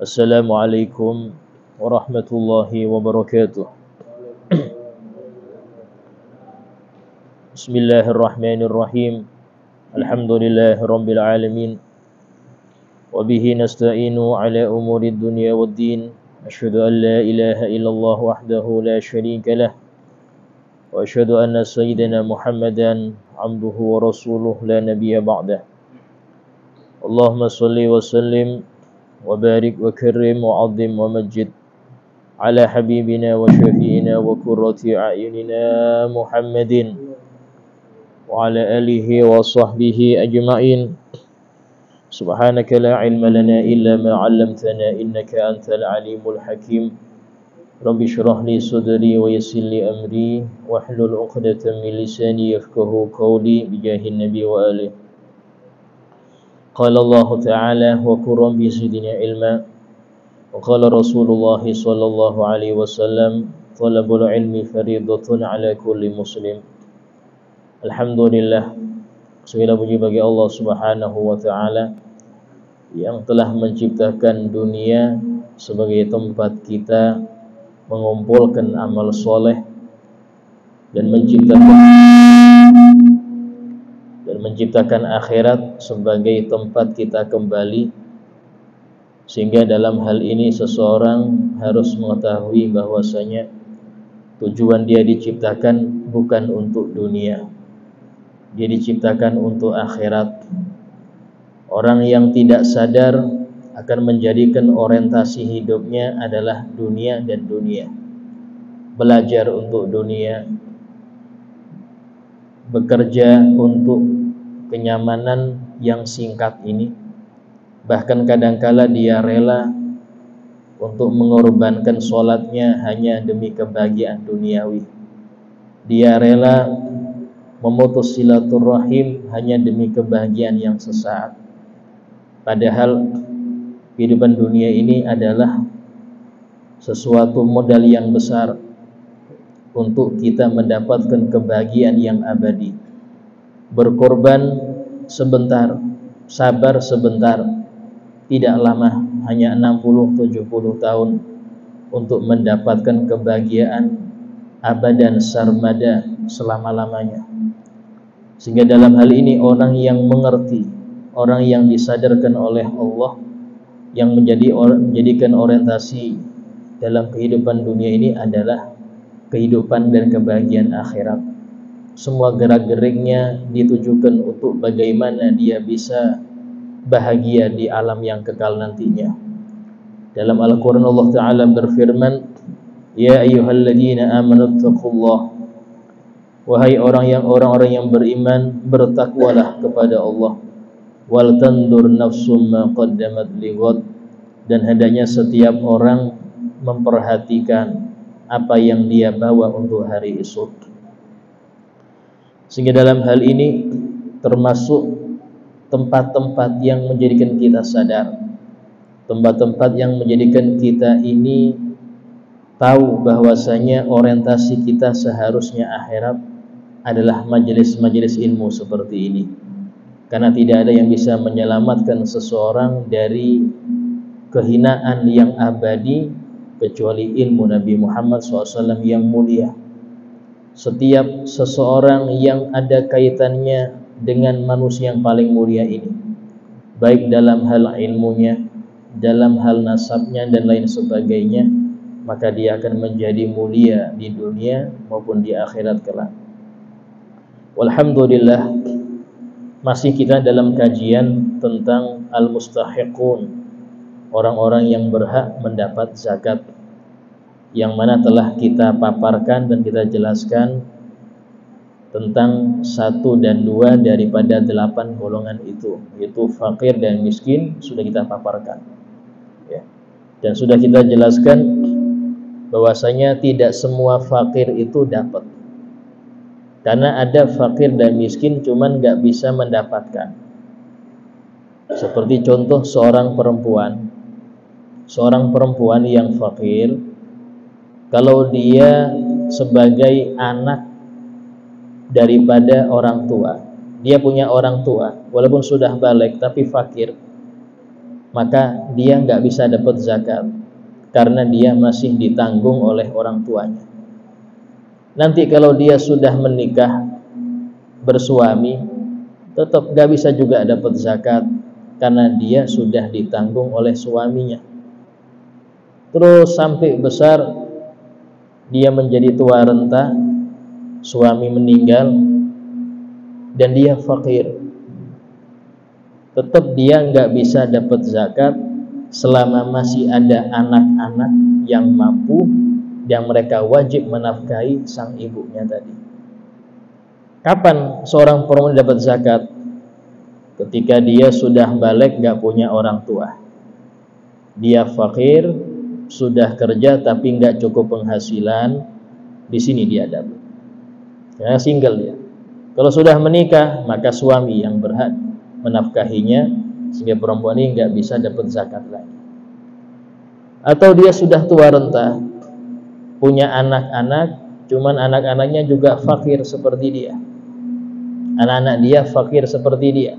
Assalamualaikum warahmatullahi wabarakatuh. Bismillahirrahmanirrahim. Alhamdulillahirabbil alamin. Wa bihi nasta'inu ala umurid dunya waddin. Asyhadu an la ilaha illallah wahdahu la syarika lah. Wa asyhadu anna sayyidina Muhammadan abduhu wa rasuluh la nabiyya ba'dah. Allahumma shalli wa sallim wa barik wa karrim wa 'azzim wa majid ala habibina wa syafi'ina wa qurrati a'yunina Muhammadin wa ala alihi wa sahbihi ajma'in. Subhanaka la ilma lana illa ma 'allamtana innaka antal alimul hakim. Rabbi shrah li sadri wa yassir li amri wahlul 'uqdatam min lisani yafqahu qawli bijahin nabi wa alihi. Qala Allah Ta'ala wa qur rabbi zidni ilma. Wa qala Rasulullah sallallahu alaihi wasallam talabul ilmi fariidatun ala kulli muslim. Alhamdulillah, segala puji bagi Allah Subhanahu wa Ta'ala yang telah menciptakan dunia sebagai tempat kita mengumpulkan amal soleh dan menciptakan akhirat sebagai tempat kita kembali, sehingga dalam hal ini seseorang harus mengetahui bahwasanya tujuan dia diciptakan bukan untuk dunia, dia diciptakan untuk akhirat. Orang yang tidak sadar akan menjadikan orientasi hidupnya adalah dunia dan dunia, belajar untuk dunia, bekerja untuk kenyamanan yang singkat ini. Bahkan kadangkala dia rela untuk mengorbankan sholatnya hanya demi kebahagiaan duniawi. Dia rela memutus silaturahim hanya demi kebahagiaan yang sesaat. Padahal kehidupan dunia ini adalah sesuatu modal yang besar untuk kita mendapatkan kebahagiaan yang abadi. Berkorban sebentar, sabar sebentar, tidak lama, hanya 60-70 tahun untuk mendapatkan kebahagiaan abadan sarmada selama-lamanya. Sehingga dalam hal ini orang yang mengerti, orang yang disadarkan oleh Allah, yang menjadikan orientasi dalam kehidupan dunia ini adalah kehidupan dan kebahagiaan akhirat. Semua gerak-geriknya ditujukan untuk bagaimana dia bisa bahagia di alam yang kekal nantinya. Dalam Al-Quran Allah Ta'ala berfirman, Ya ayyuhalladzina amanu taqullah. Wahai orang-orang yang beriman, bertakwalah kepada Allah. Wal tandur nafsum ma qaddamat lighad. Dan hendaknya setiap orang memperhatikan apa yang dia bawa untuk hari esok. Sehingga dalam hal ini termasuk tempat-tempat yang menjadikan kita sadar, tempat-tempat yang menjadikan kita ini tahu bahwasanya orientasi kita seharusnya akhirat adalah majelis-majelis ilmu seperti ini. Karena tidak ada yang bisa menyelamatkan seseorang dari kehinaan yang abadi kecuali ilmu Nabi Muhammad SAW yang mulia. Setiap seseorang yang ada kaitannya dengan manusia yang paling mulia ini, baik dalam hal ilmunya, dalam hal nasabnya dan lain sebagainya, maka dia akan menjadi mulia di dunia maupun di akhirat kelak. Walhamdulillah, masih kita dalam kajian tentang al-mustahiqun, orang-orang yang berhak mendapat zakat, yang mana telah kita paparkan dan kita jelaskan tentang 1 dan 2 daripada 8 golongan itu, yaitu fakir dan miskin, sudah kita paparkan ya. Dan sudah kita jelaskan bahwasanya tidak semua fakir itu dapat, karena ada fakir dan miskin cuman gak bisa mendapatkan. Seperti contoh seorang perempuan yang fakir, kalau dia sebagai anak daripada orang tua, dia punya orang tua walaupun sudah balik tapi fakir, maka dia nggak bisa dapat zakat karena dia masih ditanggung oleh orang tuanya. Nanti kalau dia sudah menikah bersuami, tetap nggak bisa juga dapat zakat karena dia sudah ditanggung oleh suaminya. Terus sampai besar dia menjadi tua renta, suami meninggal dan dia fakir, tetap dia nggak bisa dapat zakat selama masih ada anak-anak yang mampu yang mereka wajib menafkahi sang ibunya tadi. Kapan seorang perempuan dapat zakat? Ketika dia sudah balik, nggak punya orang tua, dia fakir, sudah kerja tapi nggak cukup penghasilan, di sini dia dapat. Karena single dia. Kalau sudah menikah, maka suami yang berhak menafkahinya, sehingga perempuan ini nggak bisa dapat zakat lagi. Atau dia sudah tua renta, punya anak-anak, cuman anak-anaknya juga fakir seperti dia, anak-anak dia fakir seperti dia,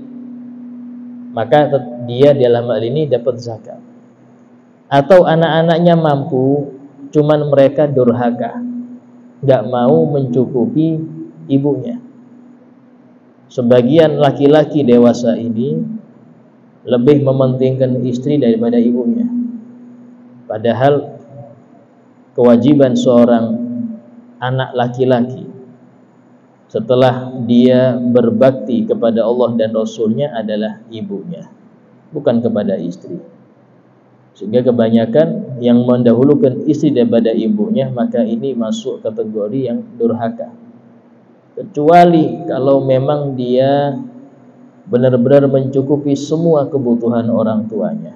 maka dia dalam hal ini dapat zakat. Atau anak-anaknya mampu, cuman mereka durhaka, nggak mau mencukupi ibunya. Sebagian laki-laki dewasa ini lebih mementingkan istri daripada ibunya, padahal kewajiban seorang anak laki-laki setelah dia berbakti kepada Allah dan Rasulnya adalah ibunya, bukan kepada istri. Sehingga kebanyakan yang mendahulukan istri daripada ibunya, maka ini masuk kategori yang durhaka. Kecuali kalau memang dia benar-benar mencukupi semua kebutuhan orang tuanya,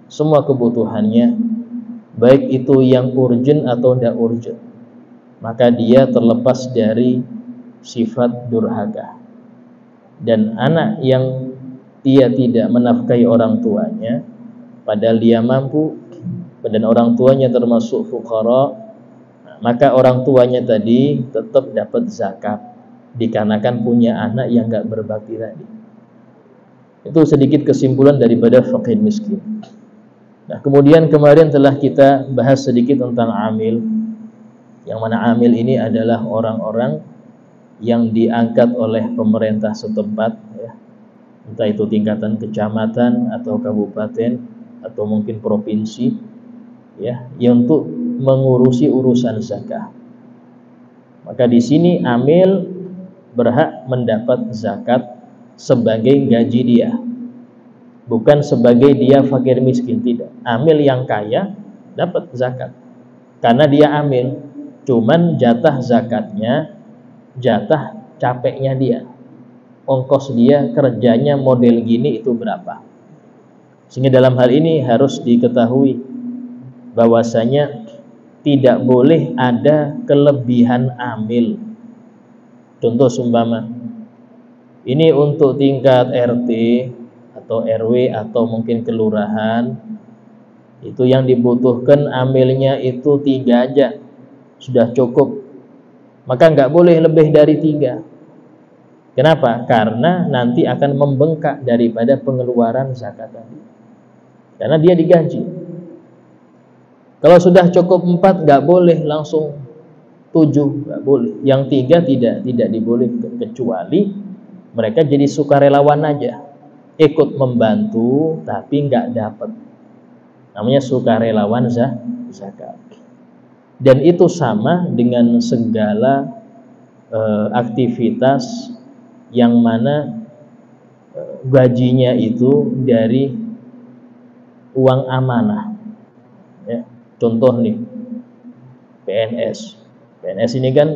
semua kebutuhannya, baik itu yang urgent atau tidak urgent, maka dia terlepas dari sifat durhaka. Dan anak yang dia tidak menafkahi orang tuanya, padahal dia mampu, dan orang tuanya termasuk fuqara, maka orang tuanya tadi tetap dapat zakat, dikarenakan punya anak yang gak berbakti tadi. Itu sedikit kesimpulan daripada fakir miskin. Nah, kemudian kemarin telah kita bahas sedikit tentang amil, yang mana amil ini adalah orang-orang yang diangkat oleh pemerintah setempat, ya, entah itu tingkatan kecamatan atau kabupaten atau mungkin provinsi, ya, yang untuk mengurusi urusan zakat. Maka di sini amil berhak mendapat zakat sebagai gaji dia, bukan sebagai dia fakir miskin, tidak. Amil yang kaya dapat zakat karena dia amil, cuman jatah zakatnya jatah capeknya dia, ongkos dia kerjanya model gini itu berapa. Sehingga dalam hal ini harus diketahui bahwasanya tidak boleh ada kelebihan amil. Contoh seumpama ini untuk tingkat RT atau RW atau mungkin kelurahan, itu yang dibutuhkan amilnya itu 3 aja sudah cukup, maka nggak boleh lebih dari 3. Kenapa? Karena nanti akan membengkak daripada pengeluaran zakat tadi, karena dia digaji. Kalau sudah cukup 4 nggak boleh langsung 7, nggak boleh. Yang 3 tidak dibolehkan, kecuali mereka jadi sukarelawan aja, ikut membantu tapi nggak dapat. Namanya sukarelawan zakat. Dan itu sama dengan segala aktivitas yang mana gajinya itu dari uang amanah, ya. Contoh nih, PNS. PNS ini kan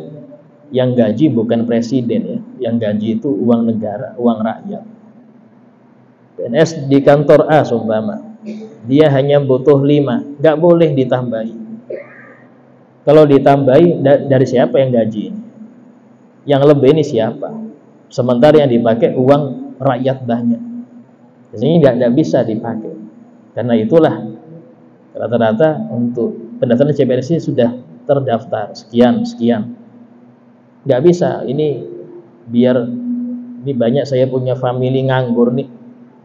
yang gaji bukan presiden, ya. Yang gaji itu uang negara, uang rakyat. PNS di kantor A seumpama, dia hanya butuh 5, nggak boleh ditambahi. Kalau ditambahi, dari siapa yang gaji ini? Yang lebih ini siapa? Sementara yang dipakai uang rakyat banyak. Jadi nggak bisa dipakai. Karena itulah rata-rata untuk pendaftaran CPNS ini sudah terdaftar sekian. Nggak bisa, ini biar ini banyak saya punya family nganggur nih,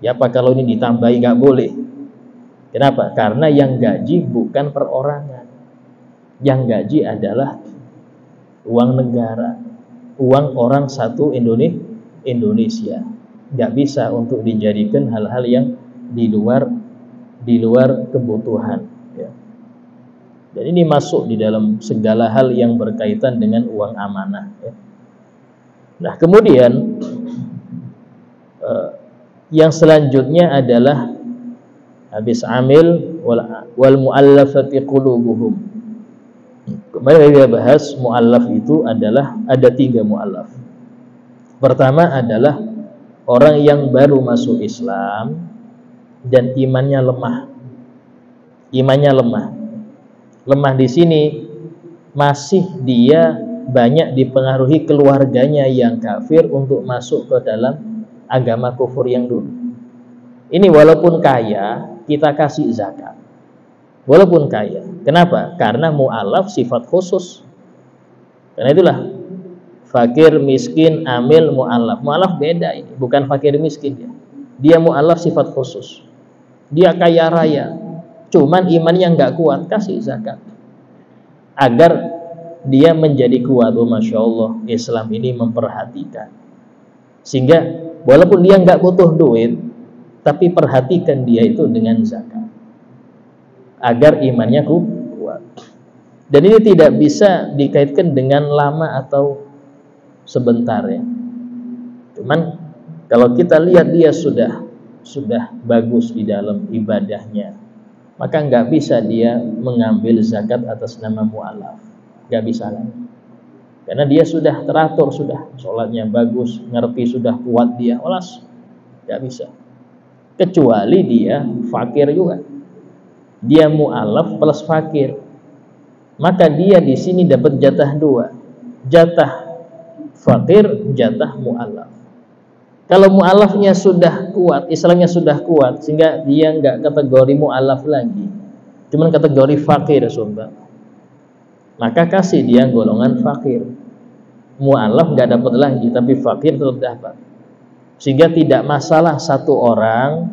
ya apa kalau ini ditambahi, nggak boleh. Kenapa? Karena yang gaji bukan perorangan. Yang gaji adalah uang negara, uang orang satu Indonesia. Nggak bisa untuk dijadikan hal-hal yang di luar kebutuhan. Ya. Dan ini masuk di dalam segala hal yang berkaitan dengan uang amanah. Ya. Nah, kemudian yang selanjutnya adalah habis amil wal muallafati qulubuhum. Kemarin kita bahas muallaf itu adalah ada 3 muallaf. Pertama adalah orang yang baru masuk Islam dan imannya lemah. Imannya lemah. Lemah di sini masih dia banyak dipengaruhi keluarganya yang kafir untuk masuk ke dalam agama kufur yang dulu. Ini walaupun kaya, kita kasih zakat. Walaupun kaya. Kenapa? Karena mu'alaf sifat khusus. Karena itulah fakir, miskin, amil, mu'alaf. Mu'alaf beda ini, bukan fakir miskin ya. Dia mu'alaf sifat khusus. Dia kaya raya, cuman imannya nggak kuat, kasih zakat. Agar dia menjadi kuat. Oh, Masya Allah, Islam ini memperhatikan. Sehingga walaupun dia nggak butuh duit, tapi perhatikan dia itu dengan zakat. Agar imannya kuat. Dan ini tidak bisa dikaitkan dengan lama atau sebentar ya. Cuman kalau kita lihat dia sudah bagus di dalam ibadahnya, maka nggak bisa dia mengambil zakat atas nama mu'alaf. Nggak bisa lagi. Karena dia sudah teratur, sudah sholatnya bagus, ngerti, sudah kuat dia, olas nggak bisa. Kecuali dia fakir juga. Dia mu'alaf plus fakir. Maka dia di sini dapat jatah 2. Jatah fakir, jatah mu'alaf. Kalau mu'alafnya sudah kuat, Islamnya sudah kuat, sehingga dia nggak kategori mu'alaf lagi, cuman kategori fakir, saudara, maka kasih dia golongan fakir. Mu'alaf nggak dapat lagi, tapi fakir tetap dapat. Sehingga tidak masalah satu orang,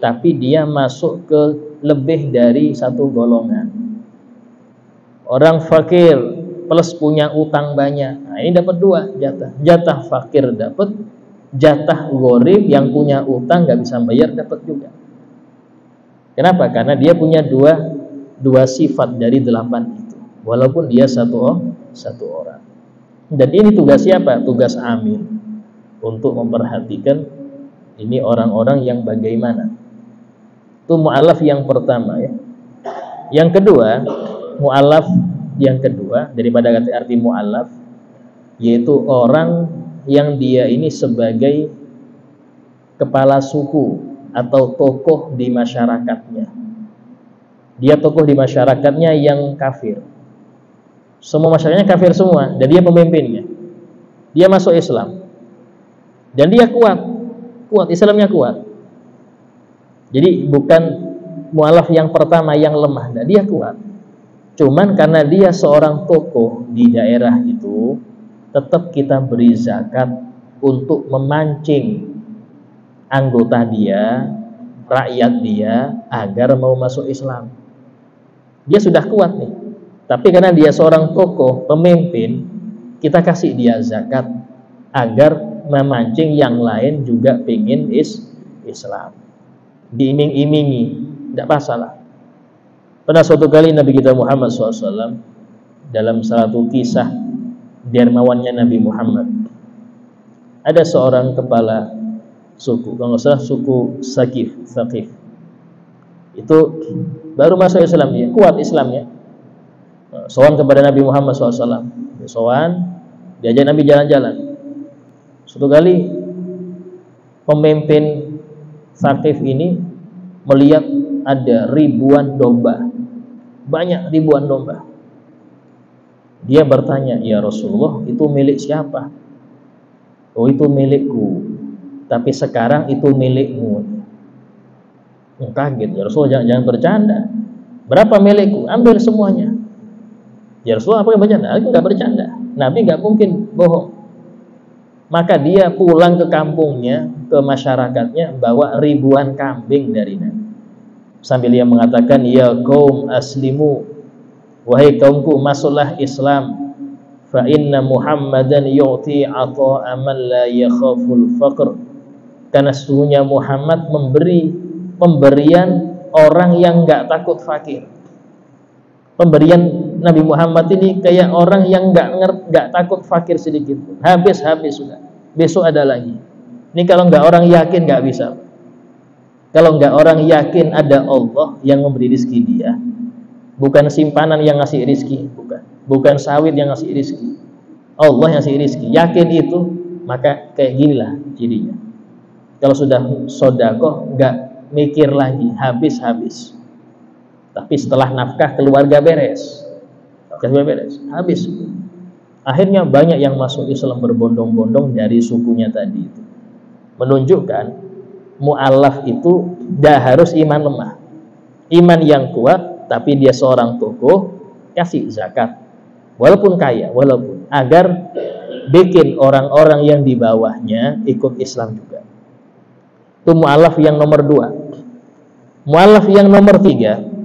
tapi dia masuk ke lebih dari satu golongan. Orang fakir plus punya utang banyak, nah ini dapat 2 jatah. Jatah fakir dapat, jatah gharib yang punya utang nggak bisa bayar dapat juga. Kenapa? Karena dia punya dua sifat dari 8 itu, walaupun dia satu orang. Dan ini tugas siapa? Tugas amil untuk memperhatikan ini orang-orang yang bagaimana. Itu mu'alaf yang pertama ya. Yang kedua, mu'alaf yang kedua daripada arti mu'alaf, yaitu orang yang dia ini sebagai kepala suku atau tokoh di masyarakatnya. Dia tokoh di masyarakatnya yang kafir. Semua masyarakatnya kafir semua, dan dia pemimpinnya. Dia masuk Islam. Dan dia kuat Islamnya kuat. Jadi bukan mu'alaf yang pertama yang lemah, nah, dia kuat. Cuman karena dia seorang tokoh di daerah itu, tetap kita beri zakat untuk memancing anggota dia, rakyat dia, agar mau masuk Islam. Dia sudah kuat nih, tapi karena dia seorang tokoh, pemimpin, kita kasih dia zakat agar memancing yang lain juga pengen Islam. Diiming-imingi, tidak masalah. Pada suatu kali Nabi kita Muhammad SAW dalam satu kisah dermawannya Nabi Muhammad, ada seorang kepala suku, kalau nggak salah suku Saqif, itu baru masuk Islam, dia kuat Islamnya. Sowan kepada Nabi Muhammad SAW, sowan, diajak Nabi jalan-jalan. Suatu kali pemimpin Saqif ini melihat ada ribuan domba, banyak ribuan domba. Dia bertanya, ya Rasulullah, itu milik siapa? Oh, itu milikku, tapi sekarang itu milikmu. Kaget, ya Rasulullah, jangan bercanda. Berapa milikku? Ambil semuanya. Ya Rasulullah, apa yang bercanda? Aku nggak bercanda. Nabi nggak mungkin bohong. Maka dia pulang ke kampungnya, ke masyarakatnya, bawa ribuan kambing dari Nabi. sambil ia mengatakan, ya qaum aslimu, wahai kaumku masuklah Islam, fa inna Muhammadan yu'ti ata'a man la yakhaful faqr, karena sesungguhnya Muhammad memberi pemberian orang yang enggak takut fakir. Pemberian Nabi Muhammad ini kayak orang yang enggak takut fakir sedikit. Habis sudah. Besok ada lagi. Ini kalau enggak orang yakin enggak bisa. Kalau enggak orang yakin ada Allah yang memberi rezeki dia, bukan simpanan yang ngasih rezeki, bukan sawit yang ngasih rezeki, Allah yang ngasih rezeki. Yakin itu, maka kayak ginilah jadinya. Kalau sudah sedekah enggak mikir lagi, habis. Tapi setelah nafkah keluarga beres, habis. Akhirnya banyak yang masuk Islam berbondong-bondong dari sukunya tadi itu. Menunjukkan mu'allaf itu dah harus iman lemah. Iman yang kuat, tapi dia seorang tokoh, kasih zakat. Walaupun kaya, agar bikin orang-orang yang di bawahnya ikut Islam juga. Itu mu'allaf yang nomor 2. Mu'allaf yang nomor 3.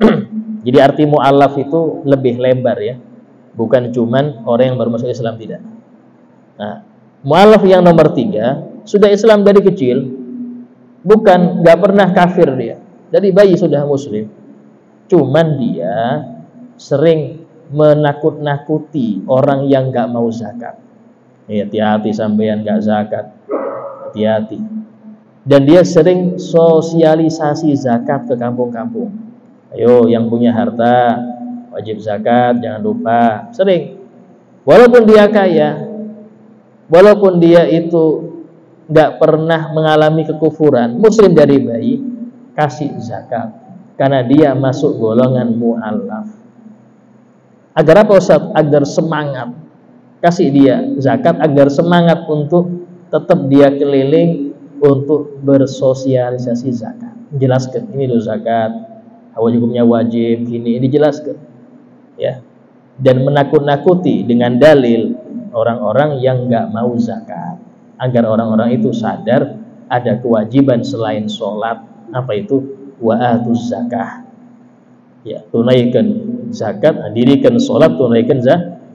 Jadi arti mu'allaf itu lebih lebar ya. Bukan cuman orang yang baru masuk Islam, tidak. Nah, mu'allaf yang nomor 3 sudah Islam dari kecil, bukan nggak pernah kafir dia, dari bayi sudah muslim, cuman dia sering menakut-nakuti orang yang nggak mau zakat. Hati-hati sampean nggak zakat, hati-hati. Dan dia sering sosialisasi zakat ke kampung-kampung. Ayo yang punya harta wajib zakat, jangan lupa. Sering, walaupun dia kaya, walaupun dia itu nggak pernah mengalami kekufuran, muslim dari bayi, kasih zakat, karena dia masuk golongan mu'allaf. Agar apa Ustaz? Agar semangat, kasih dia zakat agar semangat untuk tetap dia keliling untuk bersosialisasi zakat. Jelaskan, ini loh zakat, hukumnya wajib, ini dijelaskan ya. Dan menakut-nakuti dengan dalil orang-orang yang nggak mau zakat, agar orang-orang itu sadar ada kewajiban selain sholat, apa itu? Wa'atuz zakah. Ya, tunaikan zakat, dirikan sholat, tunaikan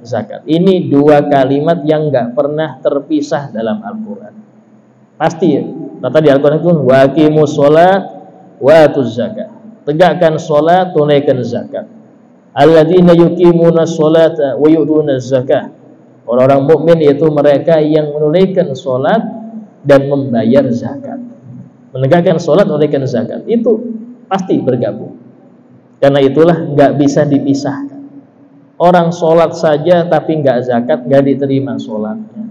zakat. Ini 2 kalimat yang nggak pernah terpisah dalam Al-Quran. Pasti ya. Kata di Al-Quran itu waqimus sholat wa'atuz zakah. Tegakkan sholat, tunaikan zakat. Alladzina yuqimuna sholata wa yu'tuna zakah. Orang-orang mukmin yaitu mereka yang menunaikan sholat dan membayar zakat. Menegakkan sholat, menunaikan zakat, itu pasti bergabung. Karena itulah nggak bisa dipisahkan. Orang sholat saja tapi nggak zakat, nggak diterima sholatnya.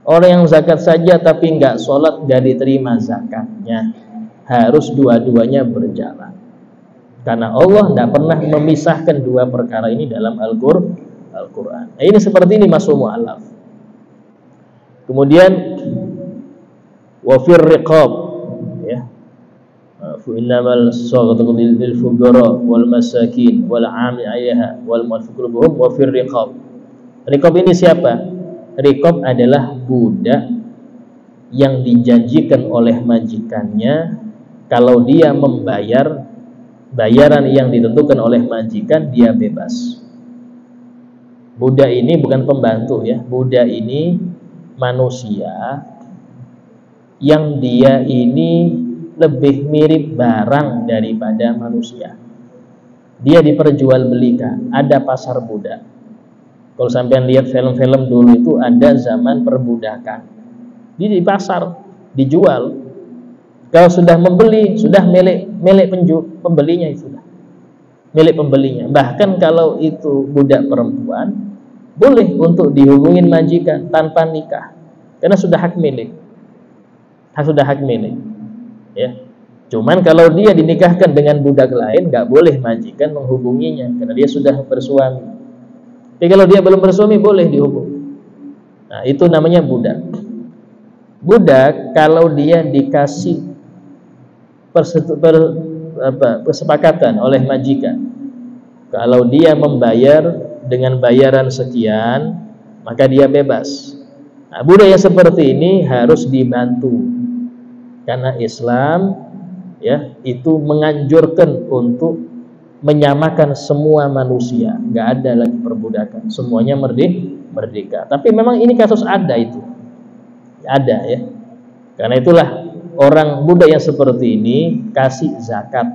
Orang yang zakat saja tapi nggak sholat, nggak diterima zakatnya. Harus dua-duanya berjalan. Karena Allah tidak pernah memisahkan 2 perkara ini dalam Al-Quran. Nah, ini seperti ini masuk mu'allaf. Kemudian wafir riqab ya. Fa innamal sadaqatu lil fuqara wal masakin wal 'amil 'alayha wal mu'allafati qulubuhum wafir riqab. Riqab ini siapa? Riqab adalah budak yang dijanjikan oleh majikannya kalau dia membayar bayaran yang ditentukan oleh majikan, dia bebas. Budak ini bukan pembantu ya. Budak ini manusia yang dia ini lebih mirip barang daripada manusia. Dia diperjualbelikan. Ada pasar budak. Kalau sampean lihat film-film dulu itu ada zaman perbudakan. Dia di pasar dijual. Kalau sudah membeli, sudah milik pembelinya itu sudah milik pembelinya. Bahkan kalau itu budak perempuan, boleh untuk dihubungin majikan tanpa nikah, karena sudah hak milik. Sudah hak milik. Ya. Cuman kalau dia dinikahkan dengan budak lain, nggak boleh majikan menghubunginya, karena dia sudah bersuami. Tapi kalau dia belum bersuami, boleh dihubung. Nah, itu namanya budak. Budak kalau dia dikasih kesepakatan oleh majikan, kalau dia membayar dengan bayaran sekian, maka dia bebas. Nah, budaya seperti ini harus dibantu, karena Islam ya, itu menganjurkan untuk menyamakan semua manusia, nggak ada lagi perbudakan, semuanya merdeka. Tapi memang ini kasus ada itu, ada ya. Karena itulah orang Buddha yang seperti ini kasih zakat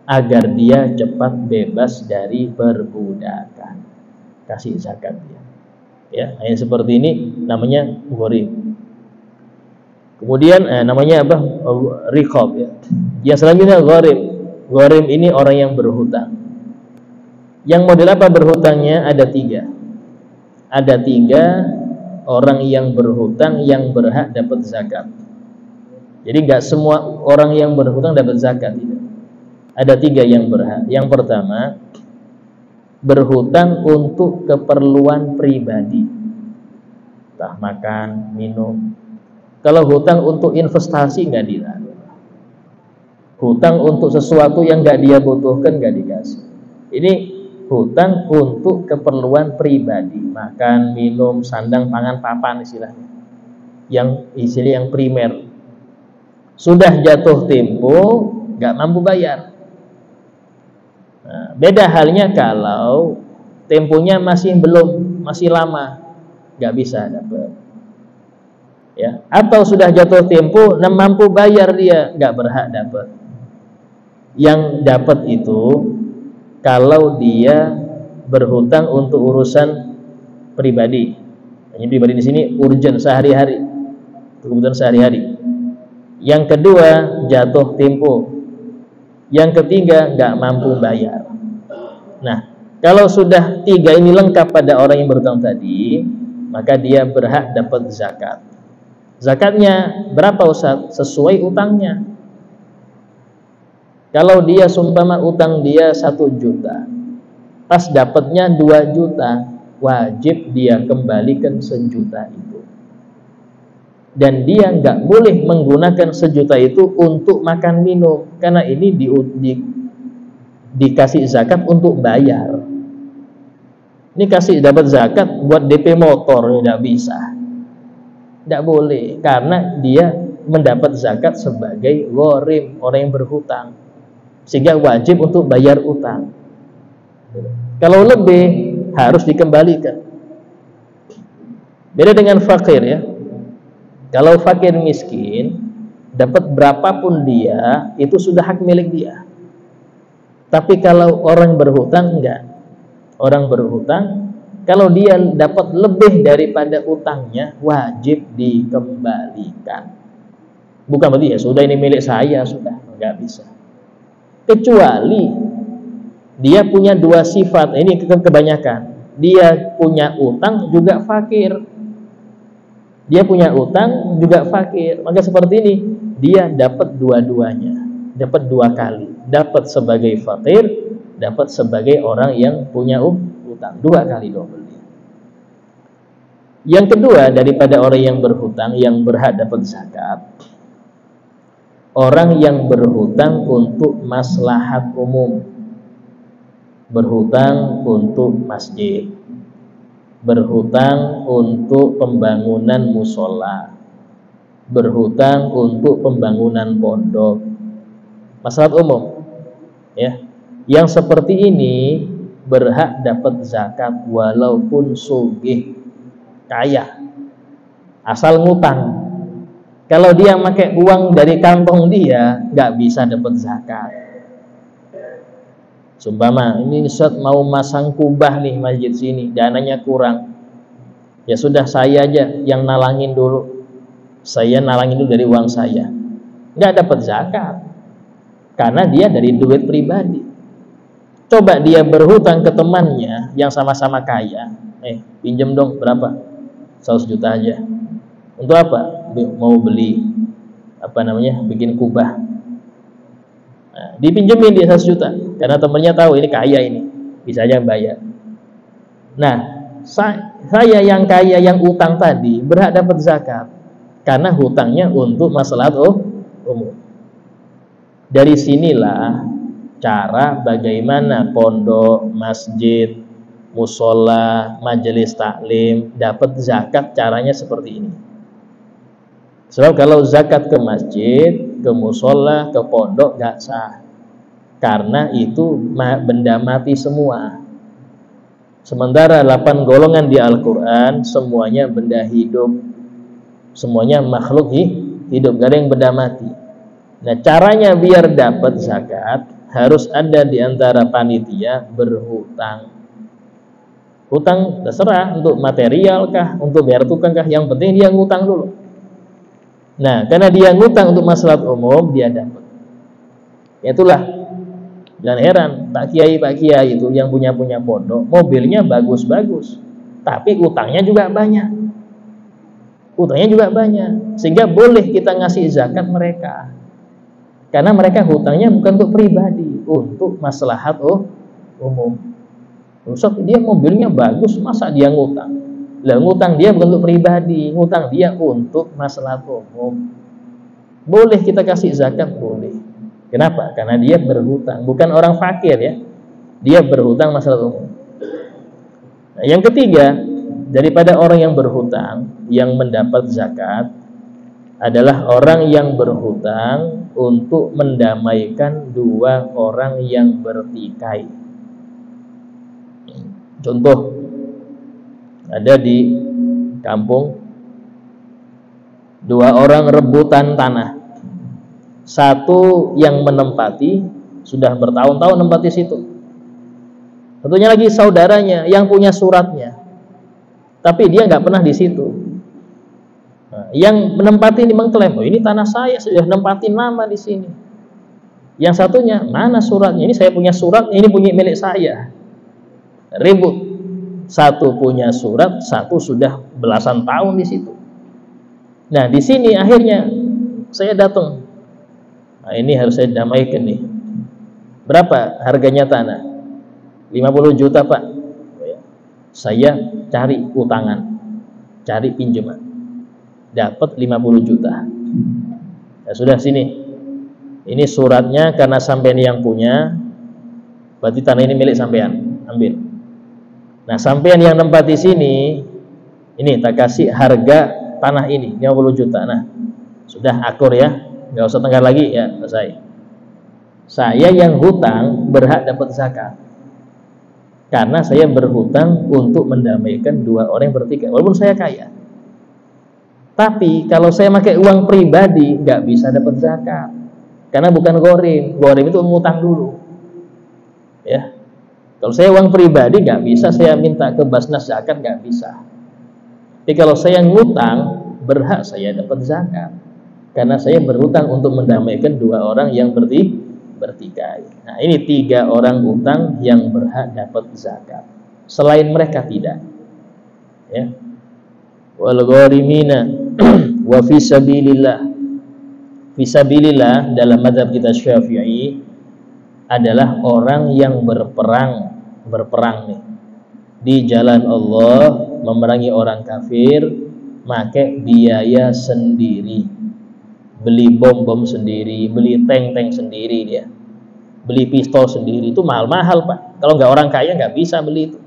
agar dia cepat bebas dari perbudakan. Kasih zakat dia. Ya, yang seperti ini namanya gharib. Kemudian namanya apa? Riqab ya. Yang selanjutnya gharib. Gharib ini orang yang berhutang. Yang model apa berhutangnya? Ada 3. Ada 3 orang yang berhutang yang berhak dapat zakat. Jadi nggak semua orang yang berhutang dapat zakat, tidak. Ada 3 yang berhak. Yang pertama, berhutang untuk keperluan pribadi, entah makan, minum. Kalau hutang untuk investasi nggak dilarang. Hutang untuk sesuatu yang nggak dia butuhkan nggak dikasih. Ini hutang untuk keperluan pribadi, makan, minum, sandang, pangan, papan istilahnya. Yang istilah yang primer. Sudah jatuh tempo, nggak mampu bayar. Nah, beda halnya kalau temponya masih lama, nggak bisa dapat. Ya, atau sudah jatuh tempo, mampu bayar dia, nggak berhak dapat. Yang dapat itu kalau dia berhutang untuk urusan pribadi. Ini pribadi di sini urgent sehari-hari, kebutuhan sehari-hari. Yang kedua jatuh tempo. Yang ketiga nggak mampu bayar. Nah, kalau sudah 3 ini lengkap pada orang yang berhutang tadi, maka dia berhak dapat zakat. Zakatnya berapa Ustaz? Sesuai utangnya. Kalau dia sumpama utang dia 1 juta, pas dapatnya 2 juta, wajib dia kembalikan 1 juta itu. Dan dia nggak boleh menggunakan 1 juta itu untuk makan minum, karena ini dikasih zakat untuk bayar. Ini kasih dapat zakat buat DP motor, nggak bisa, nggak boleh, karena dia mendapat zakat sebagai gharib, orang yang berhutang, sehingga wajib untuk bayar utang. Kalau lebih harus dikembalikan. Beda dengan fakir ya. Kalau fakir miskin, dapat berapapun dia, itu sudah hak milik dia. Tapi kalau orang berhutang, enggak. Orang berhutang, kalau dia dapat lebih daripada utangnya, wajib dikembalikan. Bukan berarti ya, sudah ini milik saya, sudah. Enggak bisa. Kecuali dia punya 2 sifat, ini kebanyakan. Dia punya utang juga fakir. Dia punya utang juga fakir, maka seperti ini dia dapat dua-duanya, dapat 2 kali, dapat sebagai fakir, dapat sebagai orang yang punya utang, 2 kali double. Yang kedua daripada orang yang berhutang yang berhak dapat zakat, orang yang berhutang untuk maslahat umum, berhutang untuk masjid, berhutang untuk pembangunan musola, berhutang untuk pembangunan pondok, maslahat umum ya. Yang seperti ini berhak dapat zakat walaupun sugih, kaya, asal ngutang. Kalau dia pakai uang dari kantong dia, nggak bisa dapat zakat. Sumpama ini Ustaz mau masang kubah nih masjid sini, dananya kurang. Ya sudah saya aja yang nalangin dulu. Saya nalangin dulu dari uang saya. Nggak dapat zakat. Karena dia dari duit pribadi. Coba dia berhutang ke temannya yang sama-sama kaya. Pinjam dong berapa? 100 juta aja. Untuk apa? Mau beli bikin kubah. Nah, dipinjemin dia 100 juta karena temennya tahu ini kaya, ini bisa aja bayar. Nah, saya yang kaya yang utang tadi berhak dapat zakat karena hutangnya untuk maslahat umum. Dari sinilah cara bagaimana pondok, masjid, musola, majelis taklim dapat zakat, caranya seperti ini. Sebab kalau zakat ke masjid ke musola, ke pondok nggak sah. Karena itu benda mati semua. Sementara 8 golongan di Al-Quran semuanya benda hidup, semuanya makhluk hidup, gak ada yang benda mati. Nah, caranya biar dapat zakat harus ada di antara panitia berhutang. Hutang terserah untuk material kah, untuk bayar tukang kah, yang penting dia ngutang dulu. Nah, karena dia ngutang untuk maslahat umum, dia dapat. Itulah, dan heran Pak Kiai itu yang punya pondok, mobilnya bagus-bagus, tapi utangnya juga banyak. Sehingga boleh kita ngasih zakat mereka. Karena mereka hutangnya bukan untuk pribadi, untuk maslahat umum. Ustaz, dia mobilnya bagus, masa dia ngutang? Lah, ngutang dia bukan untuk pribadi, ngutang dia untuk maslahat umum. Boleh kita kasih zakat, boleh. Kenapa? Karena dia berhutang, bukan orang fakir ya. Dia berhutang maslahat umum. Nah, yang ketiga, daripada orang yang berhutang yang mendapat zakat adalah orang yang berhutang untuk mendamaikan 2 orang yang bertikai. Contoh, ada di kampung 2 orang rebutan tanah. Satu yang menempati sudah bertahun-tahun menempati situ. Satunya lagi saudaranya yang punya suratnya, tapi dia nggak pernah di situ. Nah, yang menempati ini mengklaim, oh ini tanah saya, sudah nempatin lama di sini. Yang satunya, mana suratnya? Ini saya punya surat, ini punya milik saya. Ribut. Satu punya surat, satu sudah belasan tahun di situ. Nah, di sini akhirnya saya datang. Nah, ini harus saya damaikan nih. Berapa harganya tanah? 50 juta, Pak. Saya cari utangan, cari pinjaman. Dapat 50 juta. Ya sudah, sini. Ini suratnya, karena sampean yang punya, berarti tanah ini milik sampean. Ambil. Nah, sampean yang nempati sini, ini tak kasih harga tanah ini 50 juta. Nah, sudah akur ya, nggak usah tengkar lagi ya, selesai. Saya yang hutang berhak dapat zakat, karena saya berhutang untuk mendamaikan 2 orang yang bertikai, walaupun saya kaya. Tapi kalau saya pakai uang pribadi, nggak bisa dapat zakat, karena bukan ghorim. Ghorim itu ngutang dulu, ya. Kalau saya uang pribadi nggak bisa saya minta ke Basnas zakat, nggak bisa. Tapi kalau saya ngutang, berhak saya dapat zakat, karena saya berhutang untuk mendamaikan 2 orang yang bertikai. Nah, ini 3 orang utang yang berhak dapat zakat. Selain mereka tidak. Ya. Wal gharimina wa fi sabilillah. Fi sabilillah dalam mazhab kita Syafi'i adalah orang yang berperang nih di jalan Allah, memerangi orang kafir, pakai biaya sendiri, beli bom sendiri, beli tank sendiri, dia beli pistol sendiri. Itu mahal-mahal, Pak. Kalau nggak orang kaya nggak bisa beli itu,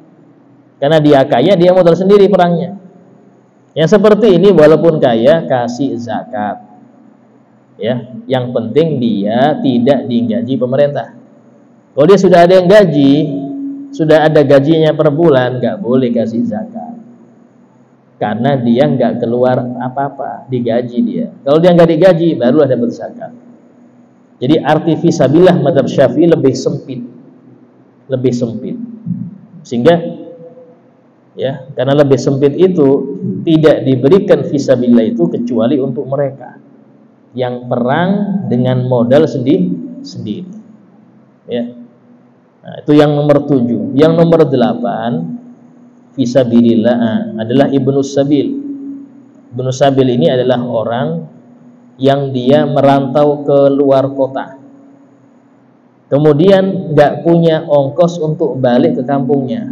karena dia kaya, dia modal sendiri perangnya. Yang seperti ini walaupun kaya, kasih zakat ya. Yang penting dia tidak digaji pemerintah. Kalau dia sudah ada yang gaji, sudah ada gajinya per bulan, nggak boleh kasih zakat, karena dia nggak keluar apa-apa, digaji dia. Kalau dia nggak digaji, barulah dapat zakat. Jadi arti fisabilillah mazhab Syafi'i lebih sempit, sehingga ya, karena lebih sempit itu tidak diberikan fisabilillah itu kecuali untuk mereka yang perang dengan modal sendiri, ya. Nah, itu yang nomor 7. Yang nomor 8 fisabilillah adalah Ibnu Sabil. Ibnu Sabil ini adalah orang yang dia merantau ke luar kota, kemudian nggak punya ongkos untuk balik ke kampungnya.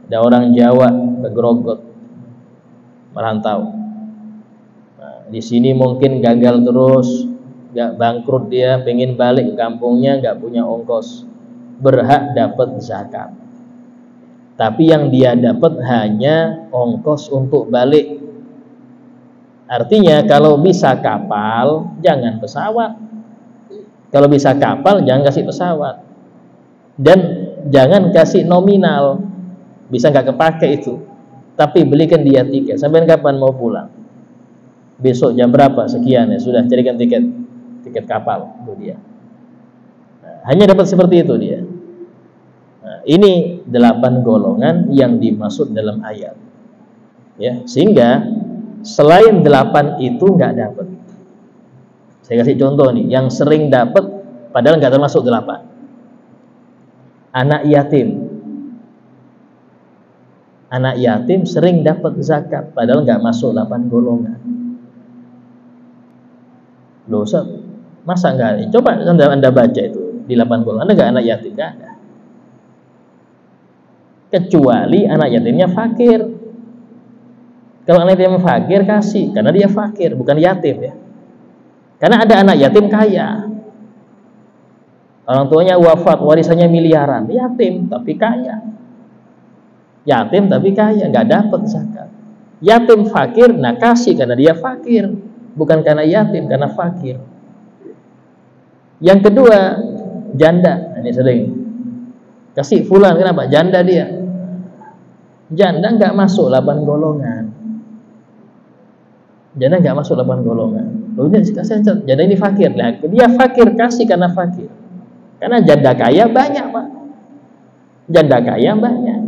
Ada orang Jawa ke Grogot merantau. Nah, di sini mungkin gagal terus, nggak bangkrut, dia pengen balik ke kampungnya, nggak punya ongkos, berhak dapat zakat. Tapi yang dia dapat hanya ongkos untuk balik. Artinya kalau bisa kapal, jangan pesawat. Kalau bisa kapal, jangan kasih pesawat. Dan jangan kasih nominal, bisa nggak kepake itu. Tapi belikan dia tiket. Sampai kapan mau pulang? Besok jam berapa? Sekian ya, sudah carikan tiket kapal itu dia. Nah, hanya dapat seperti itu dia. Nah, ini 8 golongan yang dimaksud dalam ayat. Ya, sehingga selain 8 itu nggak dapat. Saya kasih contoh nih, yang sering dapat padahal nggak termasuk 8. Anak yatim. Anak yatim sering dapat zakat padahal nggak masuk 8 golongan. Loh, masa nggak ada? Coba Anda baca itu di 8 golongan, ada nggak anak yatim? Nggak ada. Kecuali anak yatimnya fakir. Kalau anak yatim fakir kasih, karena dia fakir, bukan yatim ya. Karena ada anak yatim kaya, orang tuanya wafat, warisannya miliaran, yatim tapi kaya. Yatim tapi kaya, nggak dapat zakat. Yatim fakir, nah kasih karena dia fakir, bukan karena yatim, karena fakir. Yang kedua, janda. Ini sering kasih fulan, kenapa? Janda dia. Janda nggak masuk 8 golongan. Janda nggak masuk 8 golongan. Loh, ini janda ini fakir. Nah, dia fakir, kasih karena fakir. Karena janda kaya banyak, Pak. Janda kaya banyak.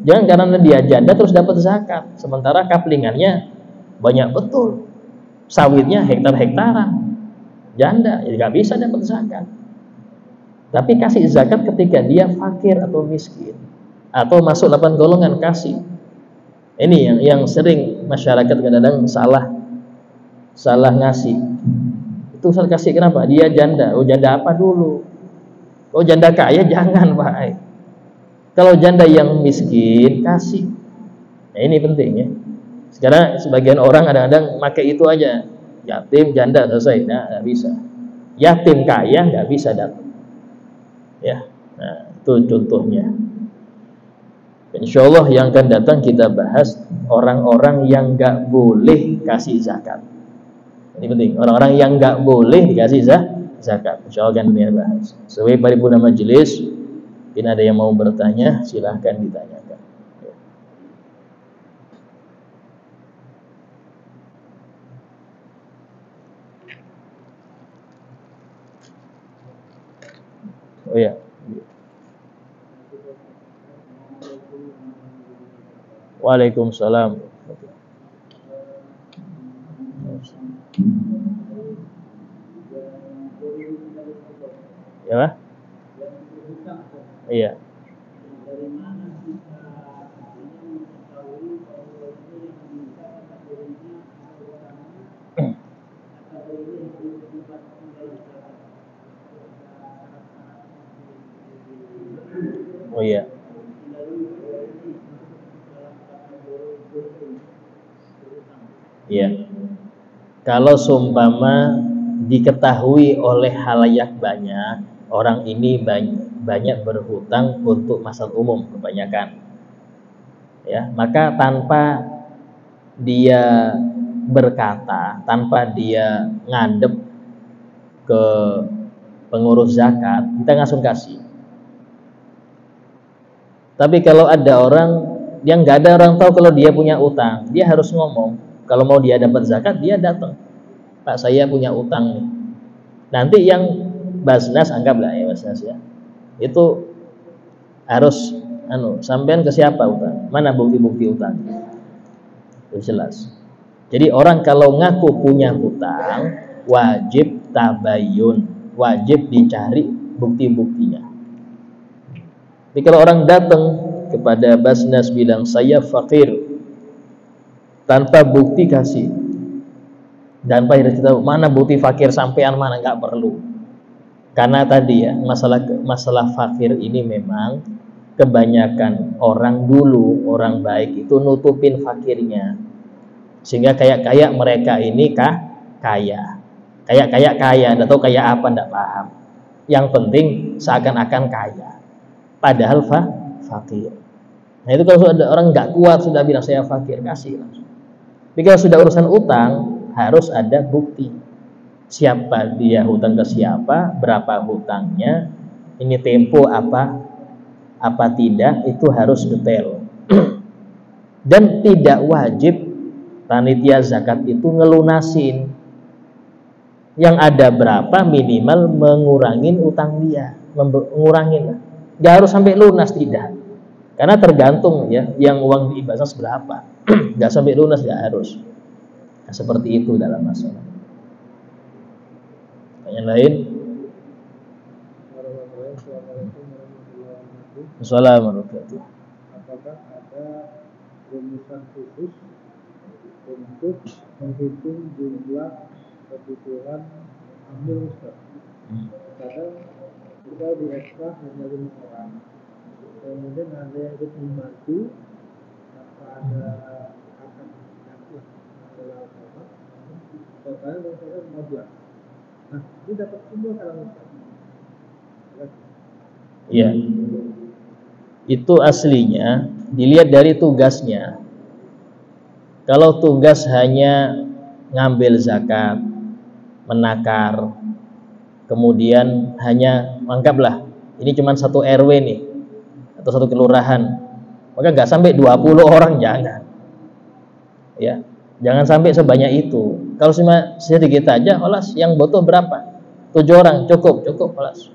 Jangan karena dia janda terus dapat zakat. Sementara kaplingannya banyak betul. Sawitnya hektar-hektaran. Janda, ya nggak bisa dapat zakat. Tapi kasih zakat ketika dia fakir atau miskin. Atau masuk 8 golongan, kasih. Ini yang sering masyarakat kadang-kadang salah ngasih. Itu saya kasih kenapa? Dia janda. Oh, janda apa dulu? Oh, janda kaya jangan, Pak. Kalau janda yang miskin kasih. Nah, ini penting ya. Sekarang sebagian orang kadang-kadang pakai itu aja. Yatim, janda, selesai. Nah, nggak bisa. Yatim kaya nggak bisa dapat. Ya. Nah, itu contohnya. Insya Allah yang akan datang kita bahas orang-orang yang nggak boleh kasih zakat. Ini penting, orang-orang yang nggak boleh dikasih zakat. Insya Allah akan kita bahas. Sebagai paripurna majelis, mungkin ada yang mau bertanya, silahkan ditanyakan. Oh ya. Waalaikumsalam. Ya, Pak? Iya. Oh iya. Iya. Kalau seumpama diketahui oleh halayak banyak, orang ini banyak berhutang untuk maslahat umum kebanyakan. Ya, maka tanpa dia berkata, tanpa dia ngadep ke pengurus zakat, kita langsung kasih. Tapi kalau ada orang yang nggak ada orang tahu kalau dia punya utang, dia harus ngomong. Kalau mau dia dapat zakat, dia datang. Pak, saya punya utang nih. Nanti yang Basnas, anggaplah ya Basnas ya, itu harus sampean ke siapa utang? Mana bukti-bukti utang? Itu jelas. Jadi orang kalau ngaku punya hutang, wajib tabayun, wajib dicari bukti-buktinya. Tapi kalau orang datang kepada Basnas bilang saya fakir, tanpa bukti kasih, dan Pak kita tahu mana bukti fakir sampean mana, nggak perlu. Karena tadi ya masalah fakir ini memang kebanyakan orang dulu, orang baik itu nutupin fakirnya, sehingga kayak mereka ini kaya, nggak tahu kaya apa, nggak paham. Yang penting seakan-akan kaya, padahal fakir. Nah itu kalau ada orang nggak kuat sudah bilang saya fakir, kasih langsung. Tapi kalau sudah urusan utang, harus ada bukti. Siapa dia hutang ke siapa, berapa hutangnya, ini tempo apa tidak, itu harus detail. Dan tidak wajib panitia zakat itu ngelunasin. Yang ada berapa minimal mengurangin utang dia, mengurangin. Nggak harus sampai lunas, tidak. Karena tergantung ya, yang uang diibasas berapa. Nggak sampai lunas, nggak harus. Nah, seperti itu dalam masalah. Yang lain. Assalamualaikum. Apakah ada rumusan khusus untuk menghitung jumlah kebutuhan hamil Ustaz? Kadang kita di ekstra hanya 5 orang, kemudian ada yang ikut membantu tanpa ada akan adalah sama, totalnya misalnya 15. Nah, ini dapat semua kalau Ustaz. Iya. Itu aslinya dilihat dari tugasnya. Kalau tugas hanya ngambil zakat, menakar, kemudian hanya anggaplah ini cuma satu RW nih atau satu kelurahan, maka nggak sampai 20 orang, jangan. Ya, jangan sampai sebanyak itu. Kalau cuma sedikit aja, olas yang butuh berapa? 7 orang cukup, olas.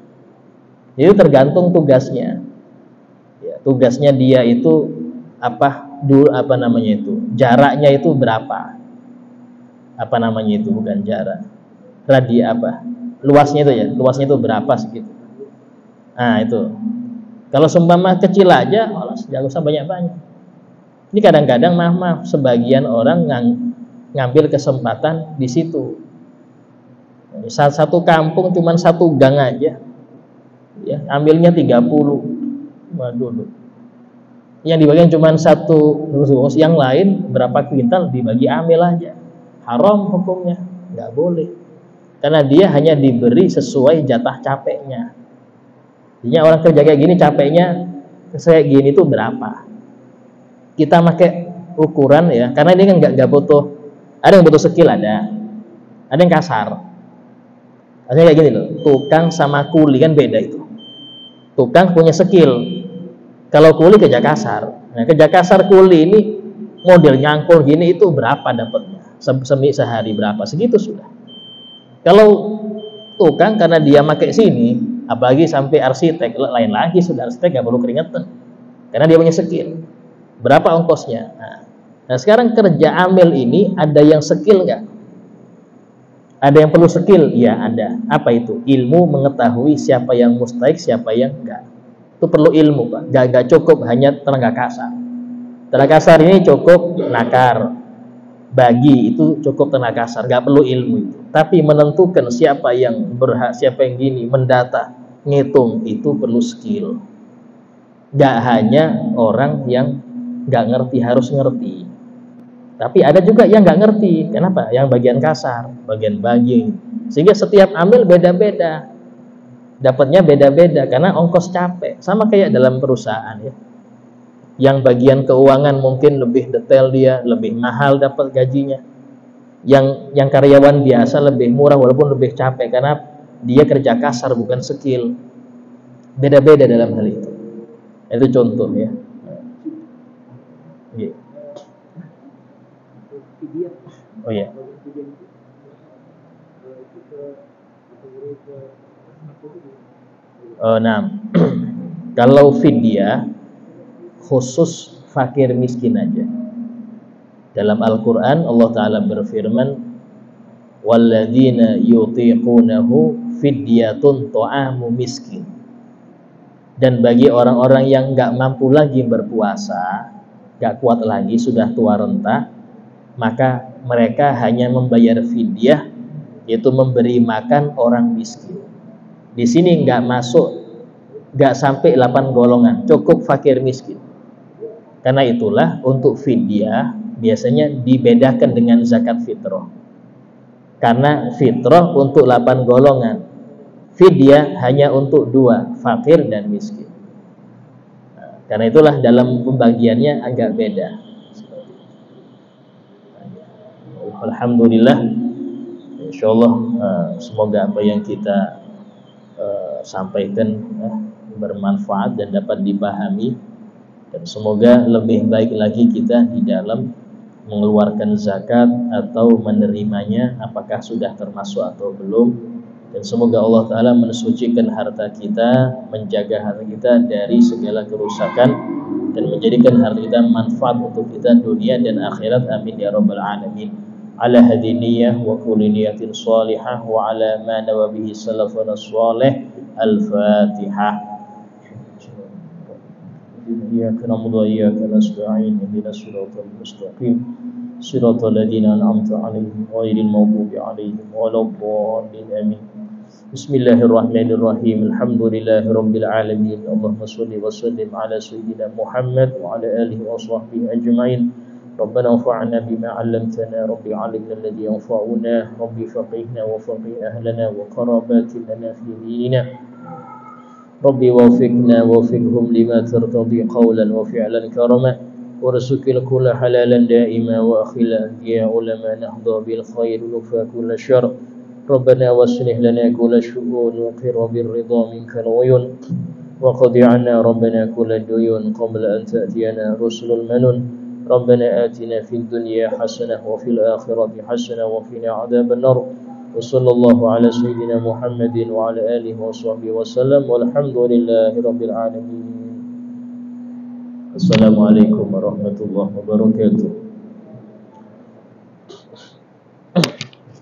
Itu tergantung tugasnya. Ya, tugasnya dia itu apa namanya itu? Jaraknya itu berapa? Apa namanya itu? Bukan jarak. Luasnya itu ya. Luasnya itu berapa segitu. Nah, itu. Kalau seumpama kecil aja, jangan usah banyak-banyak. Ini kadang-kadang maaf, sebagian orang ngambil kesempatan di situ. Satu kampung cuma satu gang aja. Ya, ambilnya 30. Waduh. Yang dibagian cuma satu, yang lain berapa kuintal dibagi ambil aja. Haram hukumnya, nggak boleh. Karena dia hanya diberi sesuai jatah capeknya. Jadi orang kerja kayak gini capeknya kayak gini tuh berapa? Kita pakai ukuran ya, karena ini kan nggak butuh. Ada yang butuh skill, ada yang kasar. Artinya kayak gini loh, tukang sama kuli kan beda itu. Tukang punya skill. Kalau kuli kerja kasar. Nah, kerja kasar kuli ini model nyangkul gini itu berapa dapatnya? Sehari berapa? Segitu sudah. Kalau tukang karena dia pakai sini, apalagi sampai arsitek, lain lagi sudah, arsitek nggak perlu keringetan. Karena dia punya skill. Berapa ongkosnya? Nah, sekarang kerja amil ini ada yang skill nggak? Ada yang perlu skill? Ya ada. Apa itu? Ilmu mengetahui siapa yang mustahik, siapa yang enggak. Itu perlu ilmu, Pak. Gak cukup hanya tenaga kasar. Tenaga kasar ini cukup nakar, bagi itu cukup tenaga kasar, gak perlu ilmu itu. Tapi menentukan siapa yang berhak, siapa yang gini, mendata, ngitung, itu perlu skill. Gak hanya orang yang gak ngerti, harus ngerti. Tapi ada juga yang nggak ngerti. Kenapa? Yang bagian kasar, bagian bagi. Sehingga setiap amil beda-beda. Dapatnya beda-beda karena ongkos capek. Sama kayak dalam perusahaan ya. Yang bagian keuangan mungkin lebih detail dia, lebih mahal dapat gajinya. Yang karyawan biasa lebih murah walaupun lebih capek karena dia kerja kasar bukan skill. Beda-beda dalam hal itu. Itu contoh ya. Yeah. Oh ya. Nah, kalau fidyah khusus fakir miskin aja. Dalam Al-Quran Allah Ta'ala berfirman, walladzina yutiqunahu fidyatun ta'amu miskin. Dan bagi orang-orang yang gak mampu lagi berpuasa, gak kuat lagi, sudah tua renta, maka mereka hanya membayar fidyah, yaitu memberi makan orang miskin. Di sini nggak masuk, nggak sampai 8 golongan, cukup fakir miskin. Karena itulah untuk fidyah biasanya dibedakan dengan zakat fitrah. Karena fitrah untuk 8 golongan, fidyah hanya untuk 2, fakir dan miskin. Nah, karena itulah dalam pembagiannya agak beda. Alhamdulillah, insyaallah semoga apa yang kita sampaikan bermanfaat dan dapat dipahami, dan semoga lebih baik lagi kita di dalam mengeluarkan zakat atau menerimanya, apakah sudah termasuk atau belum. Dan semoga Allah Ta'ala mensucikan harta kita, menjaga harta kita dari segala kerusakan, dan menjadikan harta kita manfaat untuk kita dunia dan akhirat. Amin ya rabbal alamin. Ala hadiniyah wa kulli niyatin salihah wa ala ma nawa bihi salafuna salih. Al-Fatihah. إياك نعبد وإياك نستعين اهدنا الصراط المستقيم صراط الذين أنعمت عليهم غير المغضوب عليهم ولا الضالين آمين. بسم الله الرحمن الرحيم الحمد لله رب العالمين اللهم صل وسلم على سيدنا محمد وعلى آله وصحبه أجمعين. ربنا انفعنا بما علمتنا ربي علمنا الذي ينفعنا ربي فقهنا وفقه أهلنا وقرابات لنا في ديننا ربي وفقنا وفقهم لما ترتضي قولا وفعلا كرما ورزق الكل حلالا دائما وأخلا يا علماء نهضى بالخير وكفى كل شر ربنا واصلح لنا كل شؤون وقر بالرضا منك العيون وقض عنا ربنا كل الديون قبل أن تأتينا رسل المنون ربنا آتنا في الدنيا حسنة وفي الآخرة حسنة وقنا عذاب النار وصلى الله على سيدنا محمد وعلى آله وصحبه وسلم والحمد لله رب العالمين. Assalamualaikum warahmatullahi wabarakatuh.